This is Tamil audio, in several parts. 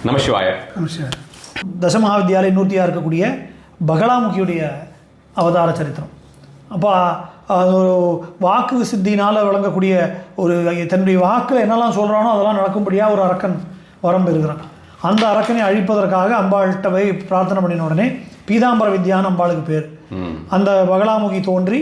நமசிவாய. தசமகாவித்யாலய 106 இருக்கக்கூடிய பகலாமுகியுடைய அவதார சரித்திரம். அப்போ ஒரு வாக்கு சித்தினால் விளங்கக்கூடிய ஒரு தன்னுடைய வாக்கில் என்னெல்லாம் சொல்கிறானோ அதெல்லாம் நடக்கும்படியாக ஒரு அரக்கன் வரம் பெறுகிறான். அந்த அரக்கனை அழிப்பதற்காக அம்பாள்கிட்ட போய் பிரார்த்தனை பண்ணின உடனே பீதாம்பர வித்யான்னு அம்பாளுக்கு பேர். அந்த பகலாமுகி தோன்றி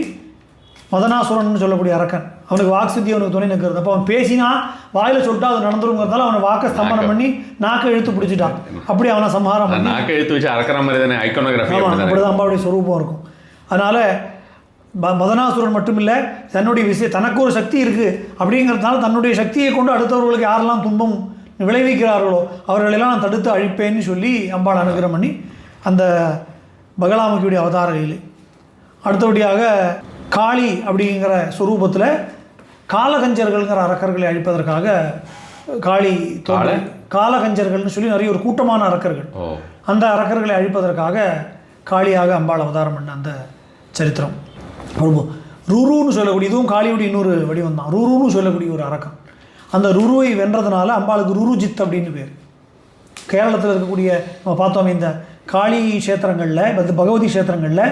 மதனாசுரன் சொல்லக்கூடிய அரக்கன், அவனுக்கு வாக்கு சித்தி அவனுக்கு துணை நிற்கிறது. அப்போ அவன் பேசினா வாயில் சொல்லிட்டா அது நடந்துருங்கிறதால அவனை வாக்கை ஸ்தம்பனம் பண்ணி நாக்கை இழுத்து பிடிச்சிட்டான். அப்படி அவனை சம்ஹாரம் பண்ணி நாக்கை இழுத்து வச்சு அரக்கிற மாதிரி தானே ஐக்கோனோகிராஃபி. அப்படிதான் அம்பாவுடைய ஸ்வரூபம் இருக்கும். அதனால் மதனாசுரன் மட்டும் இல்லை, தன்னுடைய தனக்கு ஒரு சக்தி இருக்குது அப்படிங்கிறதுனால தன்னுடைய சக்தியை கொண்டு அடுத்தவர்களுக்கு யாரெல்லாம் துன்பம் விளைவிக்கிறார்களோ அவர்களெல்லாம் நான் தடுத்து அழிப்பேன்னு சொல்லி அம்பாள் அனுகிரகம் பண்ணி அந்த பகலாமுகியுடைய அவதார லீலை. அடுத்தபடியாக காளி அப்படிங்கிற ஸ்வரூபத்தில் காலகஞ்சர்கள்ங்கிற அரக்கர்களை அழிப்பதற்காக காளி காலகஞ்சர்கள்னு சொல்லி நிறைய ஒரு கூட்டமான அரக்கர்கள், அந்த அரக்கர்களை அழிப்பதற்காக காளியாக அம்பாள் அவதாரம் பண்ண அந்த சரித்திரம். ருருன்னு சொல்லக்கூடிய, இதுவும் காளியுடைய இன்னொரு வடிவம் தான். ருருன்னு சொல்லக்கூடிய ஒரு அரக்கன். அந்த ருருவை வென்றதுனால அம்பாளுக்கு ருருஜித் அப்படின்னு பேர். கேரளத்தில் இருக்கக்கூடிய நம்ம பார்த்தோம் இந்த காளி க்ஷேத்திரங்களில், பகவதி க்ஷேத்திரங்களில்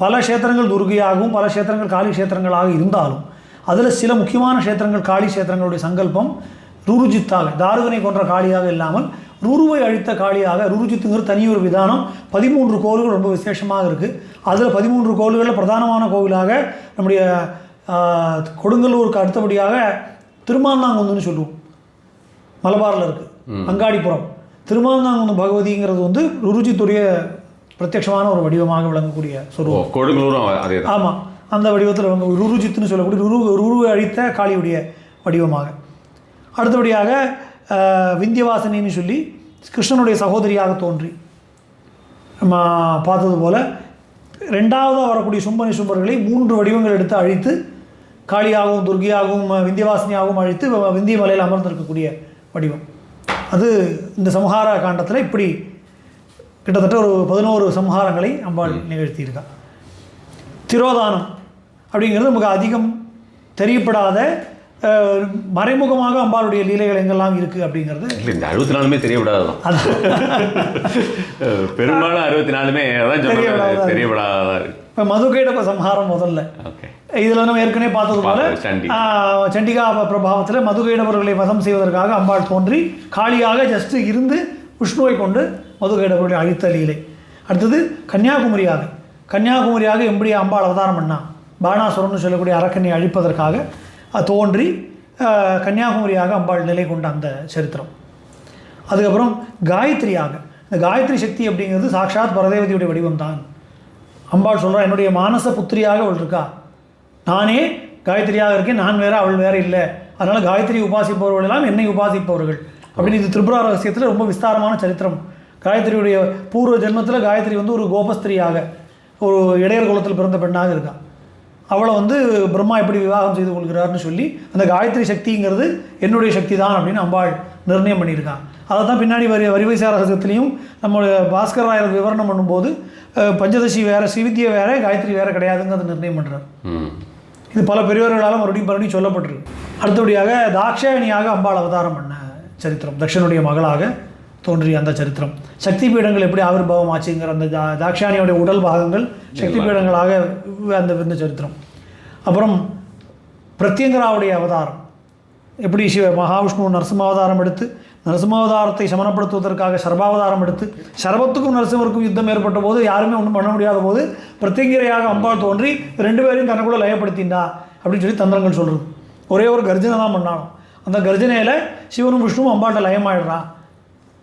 பல க்ஷேத்திரங்கள் துர்கையாகவும் பல க்ஷேத்திரங்கள் காளி க்ஷேத்திரங்களாக இருந்தாலும் அதில் சில முக்கியமான க்ஷேத்திரங்கள் காளி க்ஷேத்திரங்களுடைய சங்கல்பம் ருருஜித்தாக, தாருகனை கொன்ற காளியாக இல்லாமல் ருருவை அழித்த காளியாக. ருருஜித்துங்கிற தனி ஒரு விதானம். 13 கோவில்கள் ரொம்ப விசேஷமாக இருக்குது. அதில் 13 கோவில்களில் பிரதானமான கோவிலாக நம்முடைய கொடுங்கல்லூருக்கு அடுத்தபடியாக திருமாந்தாங்குந்துன்னு சொல்லுவோம், மலபாரில் இருக்குது. அங்காடிப்புறம் திருமாந்தாங்குந்து பகவதிங்கிறது வந்து ருருஜித்துடைய பிரத்யட்சமான ஒரு வடிவமாக விளங்கக்கூடிய சொல்லுவோம். கொடுங்கலூரும் அதே. ஆமாம், அந்த வடிவத்தில் ருருஜித்துன்னு சொல்லக்கூடிய ருருவை அழித்த காளியுடைய வடிவமாக. அடுத்தபடியாக விந்தியவாசினின்னு சொல்லி கிருஷ்ணனுடைய சகோதரியாக தோன்றி நம்ம பார்த்தது போல் ரெண்டாவதாக வரக்கூடிய சும்பனி சும்பர்களை 3 வடிவங்கள் எடுத்து அழித்து காளியாகவும் துர்கியாகவும் விந்தியவாசினியாகவும் அழித்து விந்திய மலையில் அமர்ந்திருக்கக்கூடிய வடிவம். அது இந்த சம்ஹார காண்டத்தில் இப்படி கிட்டத்தட்ட ஒரு 11 சம்ஹாரங்களை அம்பாள் நிகழ்த்தியிருக்கா. திரோதானம் அப்படிங்கிறது நமக்கு அதிகம் தெரியப்படாத மறைமுகமாக அம்பாளுடைய லீலைகள் எங்கெல்லாம் இருக்குது அப்படிங்கிறது. இந்த 64 தெரியப்படாதான், பெரும்பாலும் 64 தெரியப்படாதான் இருக்கு. இப்போ மதுகைடப சம்ஹாரம் முதல்ல இதில் நம்ம ஏற்கனவே பார்த்தது போல சண்டிகா பிரபாவத்தில் மதுகைடவர்களை வதம் செய்வதற்காக அம்பாள் தோன்றி காளியாக ஜஸ்ட் இருந்து விஷ்ணுவை கொண்டு மதுகைடவர்களை அழித்த லீலை. அடுத்தது கன்னியாகுமரியாக எப்படி அம்பாள் அவதாரம் பண்ணா, பாணாசுரம்னு சொல்லக்கூடிய அரக்கனை அழிப்பதற்காக தோன்றி கன்னியாகுமரியாக அம்பாள் நிலை கொண்ட அந்த சரித்திரம். அதுக்கப்புறம் காயத்ரியாக, இந்த காயத்ரி சக்தி அப்படிங்கிறது சாட்சாத் பரதேவதியுடைய வடிவம் தான். அம்பாள் சொல்கிறா, என்னுடைய மானச புத்திரியாக அவள் இருக்கா, நானே காயத்ரியாக இருக்கேன், நான் வேறு அவள் வேறு இல்லை, அதனால் காயத்ரி உபாசிப்பவர்கள் எல்லாம் என்னை உபாசிப்பவர்கள் அப்படின்னு. இது திரிபுரா ரகசியத்தில் ரொம்ப விஸ்தாரமான சரித்திரம். காயத்ரியுடைய பூர்வ ஜென்மத்தில் காயத்ரி வந்து ஒரு கோபஸ்திரியாக, ஒரு இடையர் குலத்தில் பிறந்த பெண்ணாக இருக்கா. அவளை வந்து பிரம்மா எப்படி விவாகம் செய்து கொள்கிறார்னு சொல்லி அந்த காயத்ரி சக்திங்கிறது என்னுடைய சக்தி தான் அப்படின்னு அம்பாள் நிர்ணயம் பண்ணியிருக்கான். அதை தான் பின்னாடி வரிவைசார ரகசியத்துலேயும் நம்மளுடைய பாஸ்கர் ராயர் விவரணம் பண்ணும்போது பஞ்சதசி வேறு, ஸ்ரீவித்யா வேறு, காயத்ரி வேறு கிடையாதுங்கிறத நிர்ணயம் பண்ணுறார். இது பல பெரியவர்களால் மறுபடியும் சொல்லப்பட்டிருக்கு. அடுத்தபடியாக தாக்ஷாயணியாக அம்பாள் அவதாரம் பண்ண சரித்திரம், தக்ஷனுடைய மகளாக தோன்றிய அந்த சரித்திரம். சக்தி பீடங்கள் எப்படி ஆவிர்வாவம் ஆச்சுங்கிற அந்த தாக்ஷாயணியோடைய உடல் பாகங்கள் சக்தி பீடங்களாக அந்த சரித்திரம். அப்புறம் பிரத்யங்கராவுடைய அவதாரம், எப்படி மகாவிஷ்ணு நரசிம்மாவதாரம் எடுத்து நரசிம்மாவதாரத்தை சமனப்படுத்துவதற்காக சர்பாவதாரம் எடுத்து, சர்பத்துக்கும் நரசிம்மருக்கும் யுத்தம் ஏற்பட்ட போது யாருமே ஒன்றும் பண்ண முடியாத போது பிரத்யங்கரையாக அம்பாள் தோன்றி 2 பேரையும் தனக்குள்ள லயப்படுத்திண்டா அப்படின்னு சொல்லி தந்திரங்கள் சொல்கிறது. ஒரே ஒரு கர்ஜனை தான் பண்ணாலும் அந்த கர்ஜனையில் சிவனும் விஷ்ணுவும் அம்பாள்கிட்ட லயமாயிடுறா.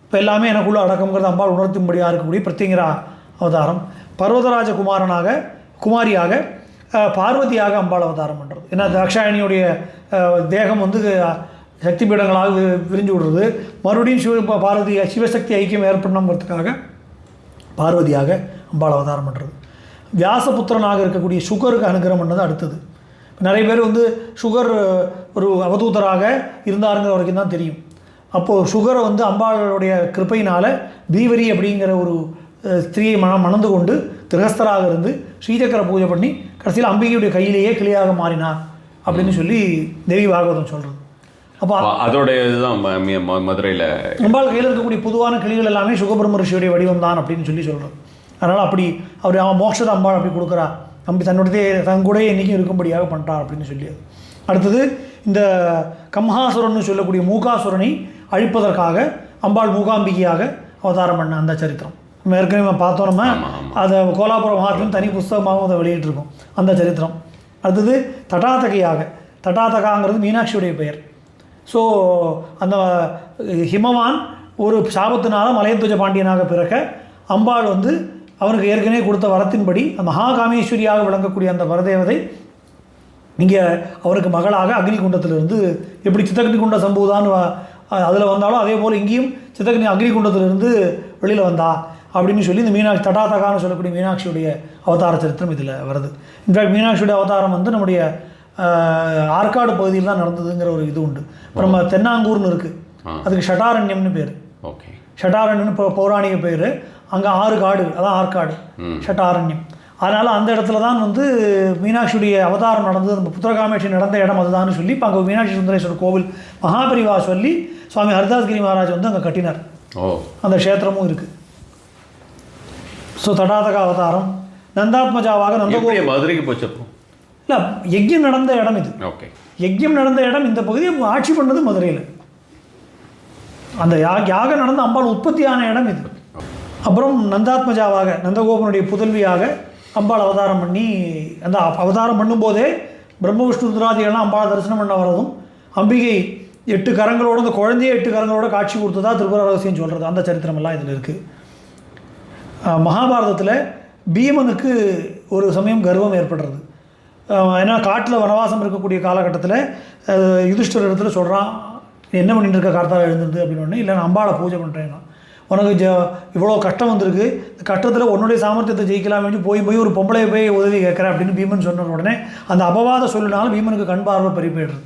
இப்போ எல்லாமே எனக்குள்ள அடக்கம்ங்கிறது அம்பாள் உணர்த்தும்படியாக இருக்கக்கூடிய பிரத்யங்கரா அவதாரம். பர்வதராஜ குமாரியாக பார்வதியாக அம்பாள் அவதாரம் பண்ணுறது. ஏன்னா தாக்ஷாயணியுடைய தேகம் வந்து சக்தி பீடங்களாக விரிஞ்சு விடுறது. மறுபடியும் பார்வதி சிவசக்தி ஐக்கியம் ஏற்படணுங்கிறதுக்காக பார்வதியாக அம்பாள் அவதாரம் பண்ணுறது. வியாசபுத்திரனாக இருக்கக்கூடிய சுகருக்கு அனுகிரகம் பண்ணது அடுத்தது. நிறைய பேர் வந்து சுகர் ஒரு அவதூதராக இருந்தாருங்கிற வரைக்கும் தான் தெரியும். அப்போது சுகரை வந்து அம்பாளுடைய கிருப்பையினால் பீவரி அப்படிங்கிற ஒரு ஸ்திரீயை மணந்து கொண்டு கிரகஸ்தராக இருந்து ஸ்ரீசக்கர பூஜை பண்ணி கடைசியில் அம்பிகையுடைய கையிலேயே கிளியாக மாறினார் அப்படின்னு சொல்லி தேவி பாகவதம் சொல்கிறது. அப்போ அதோட இதுதான் மதுரையில் அம்பாள் கையில் இருக்கக்கூடிய பொதுவான கிளிகள் எல்லாமே சுகபிரம்ம ரிஷியுடைய வடிவம் தான் அப்படின்னு சொல்கிறது. அதனால் அப்படி அவன் மோட்சத்தை அம்பாள் அப்படி கொடுக்குறா, நம்பி தன்னுடைய தன்கூடைய இன்றைக்கும் இருக்கும்படியாக பண்ணுறார் அப்படின்னு சொல்லி. அடுத்தது இந்த கம்ஹாசுரன்னு சொல்லக்கூடிய மூகாசுரனை அழிப்பதற்காக அம்பாள் மூகாம்பிகையாக அவதாரம் பண்ண அந்த சரித்திரம் நம்ம ஏற்கனவே பார்த்தோம். நம்ம அதை கோலாபுர மகாத்மியம் தனி புஸ்தகமாகவும் அதை வெளியிட்டிருக்கோம் அந்த சரித்திரம். அடுத்தது தட்டாதகையாக, தட்டாதகாங்கிறது மீனாட்சியுடைய பெயர். ஸோ அந்த ஹிமவான் ஒரு சாபத்தினால மலையத்வஜ பாண்டியனாக பிறக்க அம்பாள் வந்து அவனுக்கு ஏற்கனவே கொடுத்த வரத்தின்படி மகாகாமேஸ்வரியாக விளங்கக்கூடிய அந்த வரதேவதை இங்கே அவருக்கு மகளாக அக்னிகுண்டத்திலிருந்து எப்படி சித்தக்னி குண்ட சம்பூதான்னு அதில் வந்தாலும் அதே போல் இங்கேயும் சித்தக்னி அக்னிகுண்டத்திலிருந்து வெளியில் வந்தா அப்படின்னு சொல்லி இந்த மீனாட்சி தட்டாதகான்னு சொல்லக்கூடிய மீனாட்சியுடைய அவதார சரித்திரம் இதில் வருது. இன்ஃபேக்ட் மீனாட்சியுடைய அவதாரம் வந்து நம்முடைய ஆற்காடு பகுதியில் தான் நடந்ததுங்கிற ஒரு இது உண்டு. இப்போ நம்ம தென்னாங்கூர்னு இருக்குது, அதுக்கு ஷட்டாரண்யம்னு பேர். ஓகே, ஷட்டாரண்யம்னு இப்போ பௌராணிக பேர். அங்கே 6 காடு, அதான் ஆற்காடு, ஷட்டாரண்யம். அதனால் அந்த இடத்துல தான் வந்து மீனாட்சியுடைய அவதாரம் நடந்தது, நம்ம புத்திரகாமேட்சி நடந்த இடம் அதுதான் சொல்லி இப்போ அங்கே மீனாட்சி சுந்தரேஸ்வரர் கோவில் மகாபரிவா சொல்லி சுவாமி ஹரிதாஸ்கிரி மகாராஜ் வந்து அங்கே கட்டினார். அந்த க்ஷேத்திரமும் இருக்குது. ஸோ தடாதக அவதாரம் நந்தாத்மஜாவாக நந்தகோபுரம் மதுரைக்கு போச்சப்போ இல்லை, யஜ்யம் நடந்த இடம் இது. ஓகே, யஜ்யம் நடந்த இடம் இந்த பகுதியை ஆட்சி பண்ணது மதுரையில். அந்த யாகம் நடந்த அம்பாள் உற்பத்தியான இடம் இது. அப்புறம் நந்தாத்மஜாவாக நந்தகோபனுடைய புதல்வியாக அம்பாள் அவதாரம் பண்ணி அந்த அவதாரம் பண்ணும்போதே பிரம்ம விஷ்ணு ருத்ராதிகள்லாம் அம்பாள் தரிசனம் பண்ண வரதும் அம்பிகை 8 கரங்களோடு அந்த குழந்தையே 8 கரங்களோட காட்சி கொடுத்ததா திரிபுர ரகசியம் சொல்கிறது. அந்த சரித்திரமெல்லாம் இதில் இருக்குது. மகாபாரதத்தில் பீமனுக்கு ஒரு சமயம் கர்வம் ஏற்படுறது. ஏன்னா காட்டில் வனவாசம் இருக்கக்கூடிய காலகட்டத்தில் யுதிஷ்டர் இடத்துல சொல்கிறான், என்ன பண்ணிட்டு இருக்க கார்த்தால எழுந்திருந்து அப்படின்னு. இல்லை நான் அம்பாளை பூஜை பண்ணுறேன்னா, உனக்கு இவ்வளோ கஷ்டம் வந்திருக்கு, இந்த கஷ்டத்தில் உன்னுடைய சாமர்த்தியத்தை ஜெயிக்கலாம் வேண்டி போய் ஒரு பொம்பளையை போய் உதவி கேட்குறேன் அப்படின்னு பீமன் சொன்ன உடனே அந்த அபவாத சொல்லினாலும் பீமனுக்கு கண் பார்வை பறி போயிடுறது.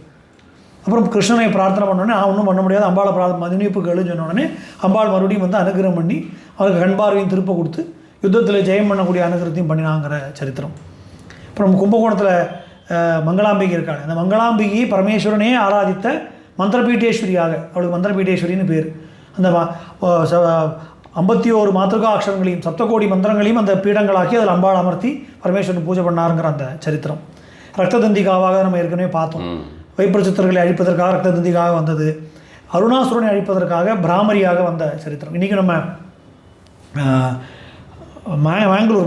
அப்புறம் கிருஷ்ணனை பிரார்த்தனை பண்ணோடனே ஒன்றும் பண்ண முடியாது, அம்பாளை மதினிப்பு கேளுன்னு சொன்ன உடனே அம்பாள் மறுபடியும் வந்து அனுகிரகம் பண்ணி அவருக்கு கண் பார்வையும் திருப்ப கொடுத்து யுத்தத்தில் ஜெயம் பண்ணக்கூடிய அனுகிரகத்தையும் பண்ணினாங்கிற சரித்திரம். அப்புறம் கும்பகோணத்தில் மங்களாம்பிகை இருக்காங்க. அந்த மங்களாம்பிகை பரமேஸ்வரனே ஆராதித்த மந்திரபீட்டேஸ்வரியாக, அவளுக்கு மந்திரபீட்டேஸ்வரின்னு பேர். அந்த 51 மாத்திருகா அக்ஷரங்களையும் சப்தகோடி மந்திரங்களையும் அந்த பீடங்களாக்கி அதில் அம்பாள் அமர்த்தி பரமேஸ்வரன் பூஜை பண்ணாருங்கிற அந்த சரித்திரம். ரக்ததந்திகாவாக நம்ம ஏற்கனவே பார்த்தோம். வைப்ரச்சித்திரர்களை அழிப்பதற்காக ரக்ததந்திகாக வந்தது. அருணாசுரனை அழிப்பதற்காக பிராமரியாக வந்த சரித்திரம். இன்றைக்கி நம்ம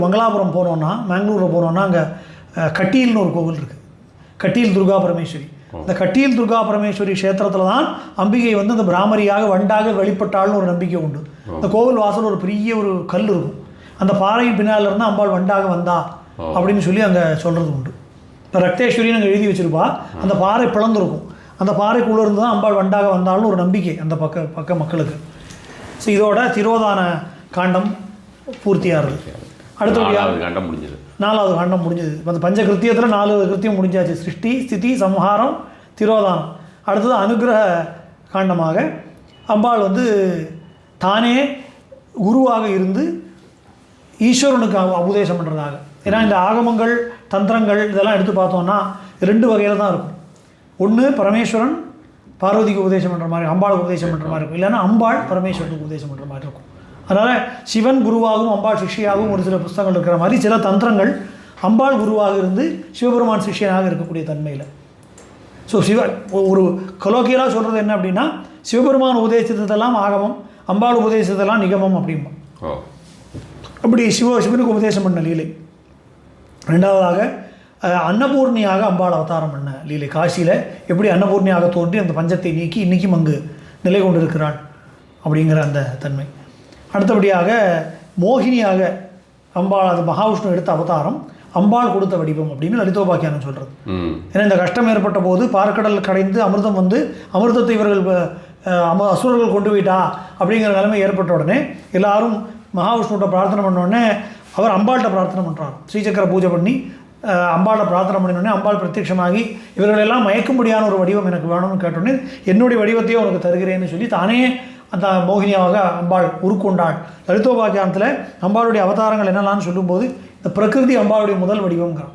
மங்களாபுரம் போனோன்னா, மேங்களூரில் போனோன்னா அங்கே கட்டீல்னு ஒரு கோவில் இருக்குது, கட்டீல் துர்கா பரமேஸ்வரி. இந்த கட்டீல் துர்கா பரமேஸ்வரி க்ஷேத்திரத்தில் தான் அம்பிகை வந்து அந்த பிராமரியாக வண்டாக வெளிப்பட்டாள்னு ஒரு நம்பிக்கை உண்டு. இந்த கோவில் வாசல் ஒரு பெரிய ஒரு கல் இருக்கும், அந்த பாறையின் பின்னால் இருந்தால் அம்பாள் வண்டாக வந்தா அப்படின்னு சொல்லி அங்கே சொல்கிறது உண்டு. இப்போ ரக்தேஸ்வரின்னு அங்கே எழுதி வச்சுருப்பா, அந்த பாறை பிளந்துருக்கும், அந்த பாறைக்குள்ளே இருந்து தான் அம்பாள் வண்டாக வந்தாலும் ஒரு நம்பிக்கை அந்த பக்க மக்களுக்கு. ஸோ இதோட திரோதான காண்டம் பூர்த்தியாகிறது. அடுத்தபடியாக காண்டம் முடிஞ்சது, 4வது காண்டம் முடிஞ்சது. அந்த பஞ்ச கிருத்தியத்தில் 4 கிருத்தியம் முடிஞ்சாச்சு. சிருஷ்டி, ஸ்திதி, சம்ஹாரம், திரோதானம். அடுத்தது அனுகிரக காண்டமாக அம்பாள் வந்து தானே குருவாக இருந்து ஈஸ்வரனுக்கு உபதேசம் பண்ணுறதாக. ஏன்னா இந்த ஆகமங்கள் தந்திரங்கள் இதெல்லாம் எடுத்து பார்த்தோம்னா 2 வகையில் தான் இருக்கும். ஒன்று பரமேஸ்வரன் பார்வதிக்கு உபதேசம் பண்ணுற மாதிரி, அம்பாளுக்கு உபதேசம் பண்ணுற மாதிரி இருக்கும். இல்லைன்னா அம்பாள் பரமேஸ்வரனுக்கு உபதேசம் பண்ணுற மாதிரி இருக்கும். அதனால் சிவன் குருவாகவும் அம்பாள் சிஷ்யாகவும் ஒரு சில புஸ்தகங்கள் இருக்கிற மாதிரி சில தந்திரங்கள் அம்பாள் குருவாக இருந்து சிவபெருமான் சிஷ்யனாக இருக்கக்கூடிய தன்மையில். ஸோ ஒரு கொலோக்கியலாக சொல்கிறது என்ன அப்படின்னா, சிவபெருமான் உபதேசித்ததெல்லாம் ஆகமம், அம்பாள் உபதேசித்ததெல்லாம் நிகமம் அப்படிம்பா. அப்படி சிவனுக்கு உபதேசம் பண்ண லீலை. 2வதாக அன்னபூர்ணியாக அம்பாள் அவதாரம் பண்ண லீலை. காசியில் எப்படி அன்னபூர்ணியாக தோன்றி அந்த பஞ்சத்தை நீக்கி இன்றைக்கும் அங்கு நிலை கொண்டிருக்கிறாள் அப்படிங்கிற அந்த தன்மை. அடுத்தபடியாக மோகினியாக அம்பாள், அது மகாவிஷ்ணு எடுத்த அவதாரம், அம்பாள் கொடுத்த வடிவம் அப்படின்னு லலிதோபாக்கியானம் சொல்கிறது. ஏன்னா இந்த கஷ்டம் ஏற்பட்ட போது பார்க்கடல் கடைந்து அமிர்தம் வந்து அமிர்தத்தை இவர்கள் அசுரர்கள் கொண்டு போயிட்டா அப்படிங்கிற நிலைமை ஏற்பட்ட உடனே எல்லாரும் மகாவிஷ்ணுகிட்ட பிரார்த்தனை பண்ணோடனே அவர் அம்பாள்கிட்ட பிரார்த்தனை பண்ணுறார். ஸ்ரீசக்கர பூஜை பண்ணி அம்பாளை பிரார்த்தனை பண்ணினோடனே அம்பாள் பிரத்யட்சமாகி இவர்களெல்லாம் மயக்கும்படியான ஒரு வடிவம் எனக்கு வேணும்னு கேட்டோடனே என்னுடைய வடிவத்தையே உனக்கு தருகிறேன்னு சொல்லி தானே அந்த மோகினியாக அம்பாள் உருக்கொண்டாள். லலிதோபாக்கியானத்தில் அம்பாளுடைய அவதாரங்கள் என்னெல்லாம்னு சொல்லும்போது இந்த பிரகிருதி அம்பாளுடைய முதல் வடிவங்கிறான்.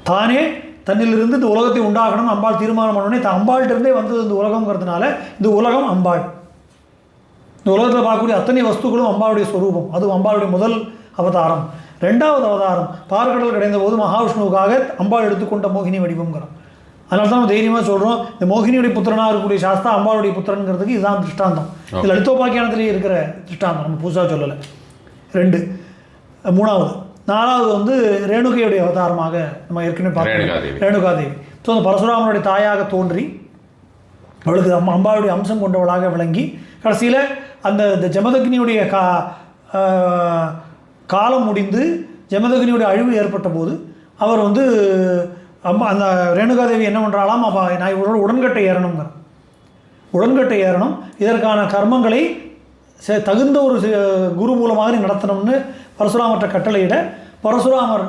தானே தன்னிலிருந்து இந்த உலகத்தை உண்டாகணும் அம்பாள் தீர்மானம் பண்ணோடனே அம்பாள்கிட்டருந்தே வந்தது இந்த உலகங்கிறதுனால இந்த உலகம் அம்பாள். இந்த உலகத்தில் பார்க்கக்கூடிய அத்தனை வஸ்துக்களும் அம்பாளுடைய ஸ்வரூபம். அதுவும் அம்பாளுடைய முதல் அவதாரம். ரெண்டாவது அவதாரம் பார்க்கடல் கிடைந்த போது மகாவிஷ்ணுவுக்காக அம்பாள் எடுத்துக்கொண்ட மோகினி வடிவம்ங்கிறோம். அதனால தான் நம்ம தைரியமாக சொல்கிறோம், இந்த மோகினியுடைய புத்திரனாக இருக்கக்கூடிய சாஸ்தா அம்பாளுடைய புத்திரனுங்கிறதுக்கு இதுதான் திருஷ்டாந்தம். இது லலிதோபாக்கியானத்திலேயே இருக்கிற திருஷ்டாந்தம், நம்ம புதுசாக சொல்லலை. 2. 3வது 4வது வந்து ரேணுகையுடைய அவதாரமாக நம்ம ஏற்கனவே பார்த்தோம், ரேணுகாதேவி. ஸோ அந்த பரசுராமனுடைய தாயாக தோன்றி அவளுக்கு அம்பாளுடைய அம்சம் கொண்டவளாக விளங்கி கடைசியில் அந்த ஜமதக்னியுடைய காலம் முடிந்து ஜமதக்னியுடைய அழிவு ஏற்பட்ட போது அவர் வந்து அந்த ரேணுகாதேவி என்ன பண்ணுறாலாம், அப்போ நான் இவரோட உடன்கட்டை ஏறணுங்கிற உடன்கட்டை ஏறணும், இதற்கான கர்மங்களை தகுந்த ஒரு குரு மூலமாக நடத்தணும்னு பரசுராமற்ற கட்டளையிட பரசுராமர்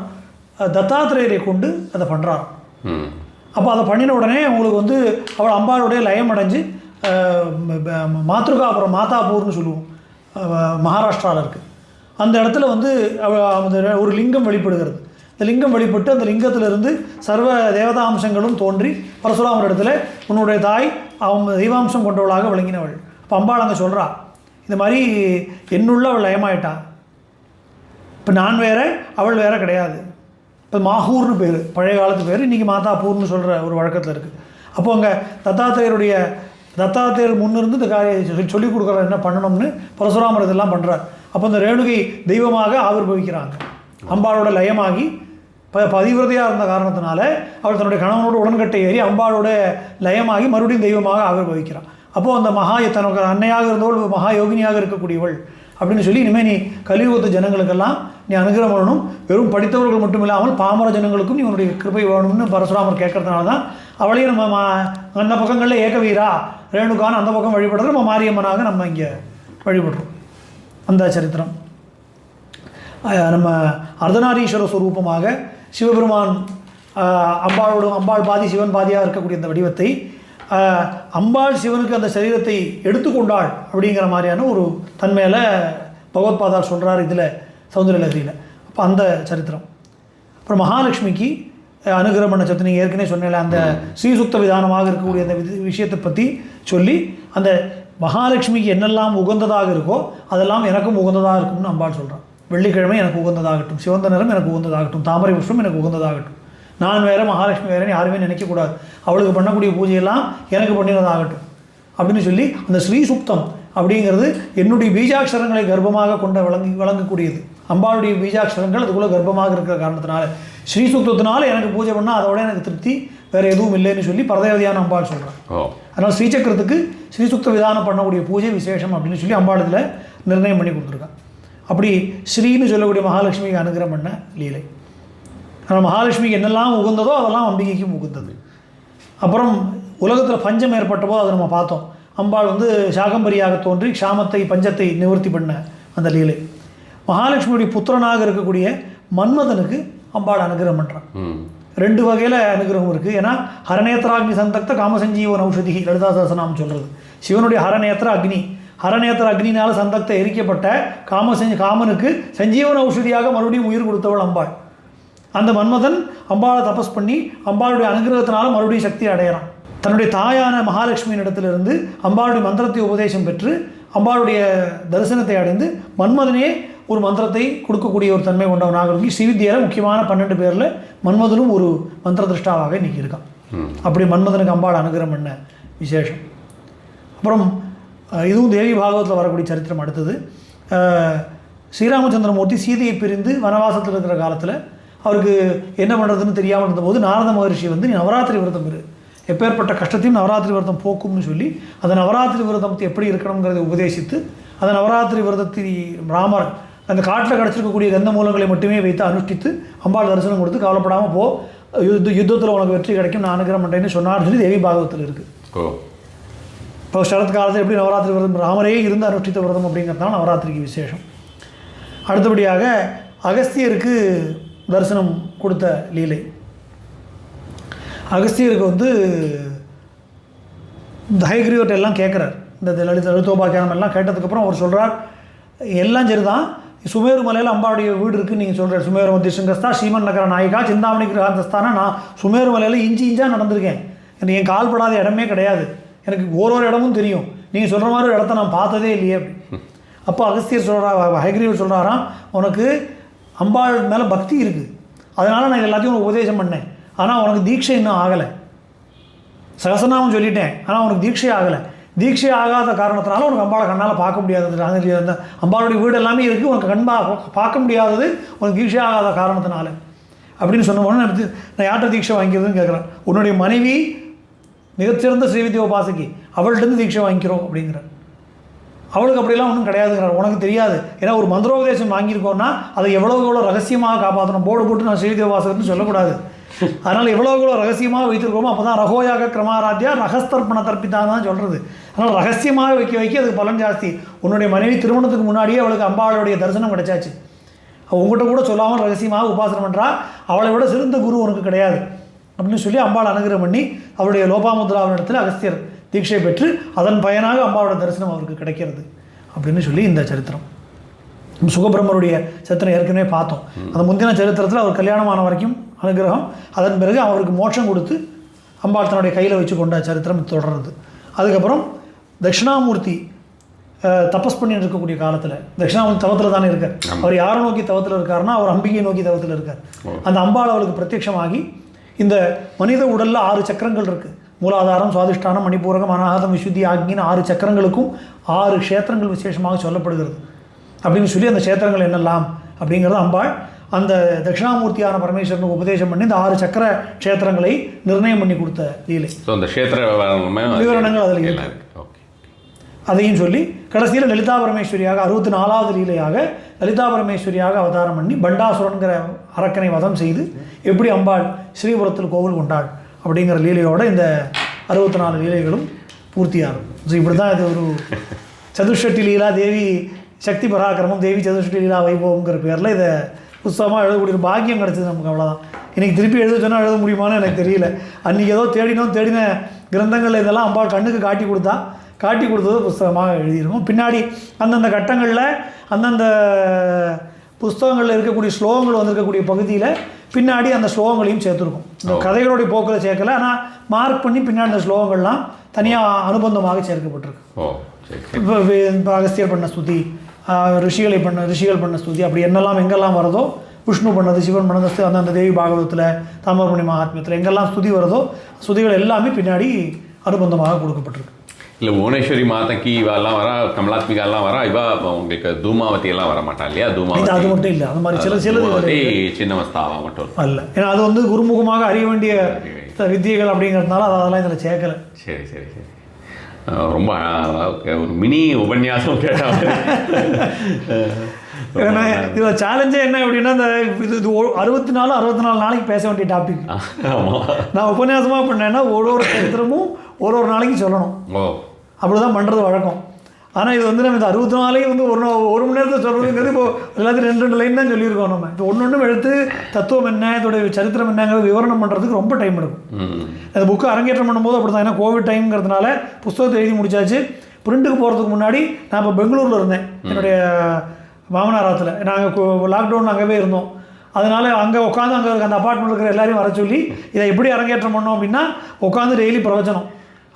தத்தாத்திரேயரை கொண்டு அதை பண்ணுறார். அப்போ அதை பண்ணின உடனே அவங்களுக்கு வந்து அவள் அம்பாளுடைய லயம் அடைஞ்சு மாத்ருகாபுரம் மாதாப்பூர்னு சொல்லுவோம், மகாராஷ்டிராவில் இருக்குது. அந்த இடத்துல வந்து ஒரு லிங்கம் வெளிப்படுகிறது. இந்த லிங்கம் வெளிப்பட்டு அந்த லிங்கத்திலிருந்து சர்வ தேவதாம்சங்களும் தோன்றி பரசுராமர் இடத்துல உன்னுடைய தாய் அவன் தெய்வாம்சம் கொண்டவளாக விளங்கினவள். அப்போ அம்பாள் அங்கே சொல்கிறா, இந்த மாதிரி என்னுள்ள அவள் லயமாயிட்டா, இப்போ நான் வேறு அவள் வேறு கிடையாது. இப்போ மாஹூர்னு பேர், பழைய காலத்து பேர், இன்றைக்கி மாதாப்பூர்னு சொல்கிற ஒரு வழக்கத்தில் இருக்குது. அப்போ அங்கே தத்தாத்திரேயர் முன்னிருந்து இந்த காரியம் சொல்லிக் கொடுக்குற என்ன பண்ணணும்னு பரசுராமர் இதெல்லாம் பண்ணுறார். அப்போ இந்த ரேணுகை தெய்வமாக ஆவிர்வவிக்கிறாங்க. அம்பாளோட லயமாகி பதிவிரதையாக இருந்த காரணத்தினால அவள் தன்னுடைய கணவனோட உடன்கட்டை ஏறி அம்பாளோட லயமாகி மறுபடியும் தெய்வமாக ஆவிர்வவிக்கிறாள். அப்போது அந்த தனக்கு அன்னையாக இருந்தவள் மகா யோகினியாக இருக்கக்கூடியவள் அப்படின்னு சொல்லி, இனிமேல் நீ கலியுகத்து ஜனங்களுக்கெல்லாம் நீ அனுகிரகம் பண்ணணும், வெறும் படித்தவர்கள் மட்டும் இல்லாமல் பாமர ஜனங்களுக்கும் நீ உன்னுடைய கிருபை வேணும்னு பரசுராமர் கேட்கறதுனால தான் அவளையும் நம்ம அந்த பக்கங்களில் ஏகவீரா ரேணுகான்னு அந்த பக்கம் வழிபடுறது, நம்ம மாரியம்மனாக நம்ம இங்கே வழிபடுறோம். அந்த சரித்திரம் நம்ம அர்த்தநாரீஸ்வர ஸ்வரூபமாக சிவபெருமான் அம்பாள் பாதி சிவன் பாதியாக இருக்கக்கூடிய அந்த வடிவத்தை அம்பாள் சிவனுக்கு அந்த சரீரத்தை எடுத்துக்கொண்டாள் அப்படிங்கிற மாதிரியான ஒரு தன்மையில் பகவத்பாதார் சொல்கிறார் இதில் சௌந்தரலஹரியில். அப்போ அந்த சரித்திரம். அப்புறம் மகாலட்சுமிக்கு அனுகிரகம் பண்ண சத்து நீங்கள் ஏற்கனவே சொன்னேன், அந்த ஸ்ரீசுக்த விதானமாக இருக்கக்கூடிய அந்த விஷயத்தை பற்றி சொல்லி அந்த மகாலட்சுமிக்கு என்னெல்லாம் உகந்ததாக இருக்கோ அதெல்லாம் எனக்கும் உகந்ததாக இருக்கும்னு அம்பாள் சொல்கிறான். வெள்ளிக்கிழமை எனக்கு உகந்ததாகட்டும், சிவந்த நிறம் எனக்கு உகந்ததாகட்டும், தாமரை புஷ்பம் எனக்கு உகந்ததாகட்டும், நான் வேறு மகாலட்சுமி வேறேன்னு யாருமே நினைக்கக்கூடாது, அவளுக்கு பண்ணக்கூடிய பூஜையெல்லாம் எனக்கு பண்ணினதாகட்டும் அப்படின்னு சொல்லி அந்த ஸ்ரீசுக்தம் அப்படிங்கிறது என்னுடைய பீஜாட்சரங்களை கர்ப்பமாக கொண்ட வழங்கக்கூடியது. அம்பாளுடைய பீஜாட்சரங்கள் அதுக்குள்ளே கர்ப்பமாக இருக்கிற காரணத்தினால ஸ்ரீசுக்தத்தினால எனக்கு பூஜை பண்ணால் அதோட எனக்கு திருப்தி வேறு எதுவும் இல்லைன்னு சொல்லி பரதேவதியான அம்பாள் சொல்கிறான். அதனால் ஸ்ரீசக்கரத்துக்கு ஸ்ரீசுக்த விதானம் பண்ணக்கூடிய பூஜை விசேஷம் அப்படின்னு சொல்லி அம்பாளத்தில் நிர்ணயம் பண்ணி கொடுத்துருக்கான். அப்படி ஸ்ரீன்னு சொல்லக்கூடிய மகாலட்சுமிக்கு அனுகிரகம் பண்ண லீலை. ஆனால் மகாலட்சுமிக்கு என்னெல்லாம் உகந்ததோ அதெல்லாம் அம்பிகைக்கும் உகந்தது. அப்புறம் உலகத்தில் பஞ்சம் ஏற்பட்டபோது அதை நம்ம பார்த்தோம். அம்பாள் வந்து சாகம்பரியாக தோன்றி க்ஷாமத்தை பஞ்சத்தை நிவர்த்தி பண்ண அந்த லீலை. மகாலட்சுமியுடைய புத்திரனாக இருக்கக்கூடிய மன்மதனுக்கு அம்பாள் அனுகிரகம் பண்ணுறான். 2 வகையில் அனுகிரகம் இருக்குது. ஏன்னா ஹரநேத்திராக்னி சந்தக்த காமசஞ்சீவன் ஔஷதி லலிதா சஹஸ்ரநாமம் சொல்கிறது. சிவனுடைய ஹரநேத்திர அக்னி, ஹரநேத்திர அக்னினால் சந்தக்த எரிக்கப்பட்ட காமனுக்கு சஞ்சீவன ஔஷதியாக மறுபடியும் உயிர் கொடுத்தவள் அம்பாள். அந்த மன்மதன் அம்பாளை தபஸ் பண்ணி அம்பாளுடைய அனுகிரகத்தினால மறுபடியும் சக்தி அடையிறான். தன்னுடைய தாயான மகாலட்சுமியின் இடத்திலிருந்து அம்பாளுடைய மந்திரத்தை உபதேசம் பெற்று அம்பாளுடைய தரிசனத்தை அடைந்து மன்மதனே ஒரு மந்திரத்தை கொடுக்கக்கூடிய ஒரு தன்மை கொண்டவனாக இருக்கு. ஸ்ரீவித்யாவில் முக்கியமான 12 பேரில் மன்மதனும் ஒரு மந்திர திருஷ்டாவாக இன்றைக்கி இருக்கான். அப்படி மன்மதனுக்கு அம்பாள் அனுகிரகம் பண்ண விசேஷம். அப்புறம் இதுவும் தேவி பாகவத்தில் வரக்கூடிய சரித்திரம். அடுத்தது ஸ்ரீராமச்சந்திரமூர்த்தி சீதையை பிரிந்து வனவாசத்தில் இருக்கிற காலத்தில் அவருக்கு என்ன பண்ணுறதுன்னு தெரியாமல் இருந்தபோது நாரத மகரிஷி வந்து நீ நவராத்திரி விரதம் இரு, எப்பேற்பட்ட கஷ்டத்தையும் நவராத்திரி விரதம் போக்கும்னு சொல்லி அந்த நவராத்திரி விரதம் எப்படி இருக்கணுங்கிறத உபதேசித்து அந்த நவராத்திரி விரதத்தை ராமர் அந்த காட்டில் கிடச்சிருக்கக்கூடிய கந்த மூலங்களை மட்டுமே வைத்து அனுஷ்டித்து அம்பாள் தரிசனம் கொடுத்து கவலைப்படாமல் போ, யுத்தத்தில் உனக்கு வெற்றி கிடைக்கும், நான் அனுகிரகம் பண்ணுறேன்னு சொன்னார்னு சொல்லி தேவி பாகவத்தில் இருக்குது. இப்போ சரத் காலத்தில் எப்படி நவராத்திரி விரதம் ராமரே இருந்து அனுஷ்டித்த விரதம் அப்படிங்கிறதுனால நவராத்திரிக்கு விசேஷம். அடுத்தபடியாக அகஸ்தியருக்கு தரிசனம் கொடுத்த லீலை. அகஸ்தியருக்கு வந்து ஹயக்ரீவர்கிட்ட எல்லாம் கேட்குறார். இந்த லலிதோபாக்கியானம் எல்லாம் கேட்டதுக்கப்புறம் அவர் சொல்கிறார், எல்லாம் சரிதான், சுமேரு மலையில் அம்பாளுடைய வீடு இருக்குன்னு நீங்கள் சொல்கிற சுமேரு மத்திய சிங்கஸ்தா ஸ்ரீமன் நகர நாயிகா சிந்தாமணி கிரகாந்தஸ்தானா நான் சுமேரு மலையில் இஞ்சாக நடந்திருக்கேன். எனக்கு என் கால் படாத இடமே கிடையாது. எனக்கு ஒரு இடமும் தெரியும். நீங்கள் சொல்கிற மாதிரி ஒரு இடத்த நான் பார்த்ததே இல்லையே. அப்போ அகஸ்தியர் சொல்கிறா, ஹயக்ரீவர் சொல்கிறாராம், உனக்கு அம்பாள் மேலே பக்தி இருக்குது, அதனால் நான் எல்லாத்தையும் உனக்கு உபதேசம் பண்ணேன். ஆனால் உனக்கு தீட்சை இன்னும் ஆகலை. சகசநாமம் சொல்லிட்டேன், ஆனால் உனக்கு தீட்சை ஆகலை. தீட்சை ஆகாத காரணத்தினால உனக்கு அம்பாளை கண்ணால் பார்க்க முடியாதது. அந்த அம்பாளுடைய வீடு எல்லாமே இருக்குது, உனக்கு பார்க்க முடியாதது உனக்கு தீட்சை ஆகாத காரணத்தினால அப்படின்னு சொன்னோன்னு நான் யார்கிட்ட தீட்சை வாங்கிக்கிறதுன்னு கேட்குறேன். உன்னுடைய மனைவி மிகச்சிறந்த ஸ்ரீவித்யா உபாசகி, அவள்கிட்ட தீட்சை வாங்கிக்கிறோம் அப்படிங்கிறார். அவளுக்கு அப்படிலாம் ஒன்றும் கிடையாதுங்கிறார். உனக்கு தெரியாது, ஏன்னா ஒரு மந்திரோபதேசம் வாங்கியிருக்கோன்னா அதை எவ்வளோ ரகசியமாக காப்பாற்றணும். போர்டு போட்டு நான் ஸ்ரீவித்யா உபாசகர்னு சொல்லக்கூடாது. அதனால் எவ்வளோ ரகசியமாக வைத்திருக்கோமோ அப்போ தான் ரகோயாக கிரமாராத்தியா ரகஸ்தர்ப்பண தர்ப்பித்தான்னு தான் சொல்கிறது. அதனால் ரகசியமாக வைக்க அதுக்கு பலன் ஜாஸ்தி. உன்னுடைய மனைவி திருமணத்துக்கு முன்னாடியே அவளுக்கு அம்பாளுடைய தரிசனம் கிடைச்சாச்சு. அவள் உங்கள்கிட்ட கூட சொல்லாமல் ரகசியமாக உபாசனை பண்ணுறா. அவளை விட சிறந்த குரு உனக்கு கிடையாது அப்படின்னு சொல்லி அம்பாள் அனுகிரகம் பண்ணி அவருடைய லோபாமுத்ராவினிடத்தில் அகஸ்தியர் தீட்சை பெற்று அதன் பயனாக அம்பாவோட தரிசனம் அவருக்கு கிடைக்கிறது அப்படின்னு சொல்லி இந்த சரித்திரம். சுகபிரம்மருடைய சரித்திரம் ஏற்கனவே பார்த்தோம். அந்த முந்தின சரித்திரத்தில் அவர் கல்யாணமான வரைக்கும் அனுகிரகம், அதன் பிறகு அவருக்கு மோட்சம் கொடுத்து அம்பாள் தன்னுடைய கையில் வச்சு கொண்ட சரித்திரம் தொடர்றது. அதுக்கப்புறம் தட்சிணாமூர்த்தி தபஸ் பண்ணிட்டு இருக்கக்கூடிய காலத்தில், தட்சிணாமூர்த்தி தவத்தில் தானே இருக்கார். அவர் யாரை நோக்கி தவத்தில் இருக்காருன்னா அவர் அம்பிகையை நோக்கி தவத்தில் இருக்கார். அந்த அம்பாள் அவளுக்கு பிரத்யட்சமாகி, இந்த மனித உடலில் 6 சக்கரங்கள் இருக்குது. மூலாதாரம், சுவாதிஷ்டானம், மணிப்பூரகம், அனாகதம், விசுத்தி, ஆக்னின்னு 6 சக்கரங்களுக்கும் 6 க்ஷேத்திரங்கள் விசேஷமாக சொல்லப்படுகிறது அப்படின்னு சொல்லி அந்த க்ஷேத்திரங்கள் என்னெல்லாம் அப்படிங்கிறது அம்பாள் அந்த தட்சிணாமூர்த்தியான பரமேஸ்வரனுக்கு உபதேசம் பண்ணி இந்த 6 சக்கர க்ஷேத்திரங்களை நிர்ணயம் பண்ணி கொடுத்த லீலை. அந்த க்ஷேத்திர விவரணங்கள் அதில் இருக்கு. அதையும் சொல்லி கடைசியில் லலிதா பரமேஸ்வரியாக 64வது லீலையாக லலிதா பரமேஸ்வரியாக அவதாரம் பண்ணி பண்டாசுரன்கிற அரக்கனை வதம் செய்து எப்படி அம்பாள் ஸ்ரீபுரத்தில் கோவில் கொண்டாள் அப்படிங்கிற லீலையோட இந்த 64 லீலைகளும் பூர்த்தியாகும். ஸோ இப்படி தான் இது ஒரு சதுஷ்டி லீலா தேவி சக்தி பராக்கிரமம் தேவி சதுஷ்டி லீலா வைபவங்கிற பேரில் இதை புத்தகமாக எழுதக்கூடிய பாக்கியம் கிடச்சிது நமக்கு. அவ்வளோதான். இன்றைக்கி திருப்பி எழுத சொன்னால் எழுத முடியுமான்னு எனக்கு தெரியல. அன்றைக்கி ஏதோ தேடின கிரந்தங்களில் இதெல்லாம் அம்பாள் கண்ணுக்கு காட்டி கொடுத்தது புஸ்தகமாக எழுதியிருக்கும். பின்னாடி அந்தந்த கட்டங்களில் அந்தந்த புஸ்தகங்களில் இருக்கக்கூடிய ஸ்லோகங்கள் வந்திருக்கக்கூடிய பகுதியில் பின்னாடி அந்த ஸ்லோகங்களையும் சேர்த்துருக்கும். இந்த கதைகளுடைய போக்கில் சேர்க்கலை, ஆனால் மார்க் பண்ணி பின்னாடி அந்த ஸ்லோகங்கள்லாம் தனியாக அனுபந்தமாக சேர்க்கப்பட்டிருக்கு. இப்போ அகஸ்தியர் பண்ண ஸ்துதி, ரிஷிகள் பண்ண ஸ்துதி, அப்படி என்னெல்லாம் எங்கெல்லாம் வருதோ, விஷ்ணு பண்ணது, சிவன் பண்ணது, அந்த தேவி பாகவதத்தில், தாமிரபரணி மகாத்மியத்தில் எங்கெல்லாம் ஸ்துதி வருதோ ஸ்துதிகள் எல்லாமே பின்னாடி அனுபந்தமாக கொடுக்கப்பட்டிருக்கு. இல்லை புவனேஸ்வரி மாதக்கி இவெல்லாம் வரா, கமலாத்மிகாலாம் வரா, இவா உங்களுக்கு தூமாவதி எல்லாம் வர மாட்டா இல்லையா? தூமாவதி அது மட்டும் இல்லை, அந்த மாதிரி சில சின்னமஸ்தாவா மட்டும் அல்ல. ஏன்னா அது வந்து குருமுகமாக அறிய வேண்டிய வித்தியைகள் அப்படிங்கிறதுனால அதெல்லாம் இதில் சேர்க்கலை. சரி சரி சரி. ரொம்ப ஒரு மினி உபன்யாசம் கேட்டால் இதில் சேலஞ்சே என்ன அப்படின்னா, இந்த இது 64 நாளைக்கு பேச வேண்டிய டாபிக். நான் உபன்யாசமாக பண்ணேன்னா ஒரு சரித்திரமும் ஒரு நாளைக்கு சொல்லணும். அப்படி தான் பண்ணுறது வழக்கம். ஆனால் இது வந்து நம்ம இந்த 64 வந்து ஒரு மணி நேரத்தில் சொல்கிறதுங்கிறது இப்போ எல்லாத்தையும் 2 லைன் தான் சொல்லியிருக்கோம். நம்ம இப்போ ஒன்று எடுத்து தத்துவம் என்ன, இதோடைய சரித்திரம் என்னங்கிறது விவரணம் பண்ணுறதுக்கு ரொம்ப டைம் எடுக்கும். அந்த புக்கு அரங்கேற்றம் பண்ணும்போது அப்படி தான். ஏன்னா கோவிட் டைம்ங்கிறதுனால புஸ்தகத்தை எழுதி முடிச்சாச்சு. பிரிண்ட்டுக்கு போகிறதுக்கு முன்னாடி நான் இப்போ பெங்களூரில் இருந்தேன், என்னுடைய மாமனாராத்தில். நாங்கள் லாக்டவுன் அங்கேவே இருந்தோம். அதனால் அங்கே உட்காந்து அங்கே இருக்க அந்த அப்பார்ட்மெண்ட் இருக்கிற எல்லாரையும் வர சொல்லி இதை எப்படி அரங்கேற்றம் பண்ணோம் அப்படின்னா, உட்காந்து டெய்லி பிரவச்சனம்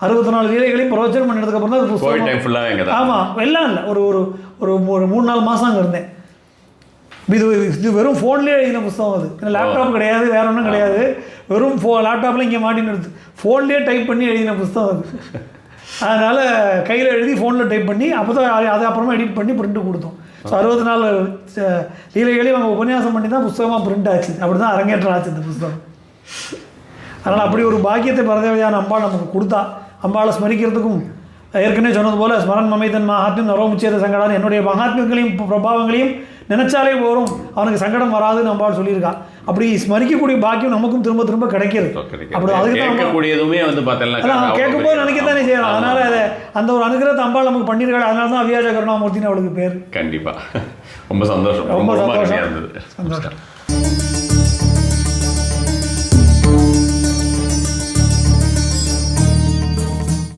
64 லீலைகளையும் பிரவச்சனம் பண்ணதுக்கப்புறம் தான் புத்தகம். ஆமாம், எல்லாம் இல்லை, ஒரு 3-4 மாதம் அங்கே இருந்தேன். இது வெறும் ஃபோன்லேயே எழுதின புத்தகம். அது ஏன்னா லேப்டாப் கிடையாது, வேற ஒன்றும் கிடையாது. வெறும் லேப்டாப்பில் இங்கே மாட்டின்னு எடுத்து ஃபோன்லேயே டைப் பண்ணி எழுதின புத்தகம் அது. அதனால் கையில் எழுதி ஃபோனில் டைப் பண்ணி அப்போ தான் அதை அப்புறமா எடிட் பண்ணி பிரிண்ட்டு கொடுத்தோம். ஸோ 64 லீலைகளையும் அவங்க உபன்யாசம் பண்ணி தான் புஸ்தகமாக பிரிண்ட் ஆச்சு. அப்படி தான் அரங்கேற்றம் ஆச்சு இந்த புஸ்தகம். அதனால் அப்படி ஒரு பாக்கியத்தை பரதேவையான அம்பாள் நமக்கு கொடுத்தா. அம்பாளை ஸ்மரிக்கிறதுக்கும் ஏற்கனவே சொன்னது போல் ஸ்மரன் மமைதன் மகாத்மியம் நரோமுச்சேத சங்கடான்னு என்னுடைய மகாத்மியங்களையும் பிரபாவங்களையும் நினைச்சாலே போகிறோம், அவனுக்கு சங்கடம் வராதுன்னு அம்பாள் சொல்லியிருக்கா. அப்படி ஸ்மரிக்கக்கூடிய பாக்கியம் நமக்கும் திரும்ப திரும்ப கிடைக்கிறது. அப்படி அதுக்கு தான் கேட்கும்போது நினைக்கத்தானே செய்யலாம். அதனால் அதை அந்த ஒரு அனுகிரகத்தை அம்பாள் நமக்கு பண்ணியிருக்காள். அதனால தான் அவ்வியாஜ கருணாமூர்த்தின்னு அவளுக்கு பேர். கண்டிப்பாக ரொம்ப சந்தோஷம். சந்தோஷம்.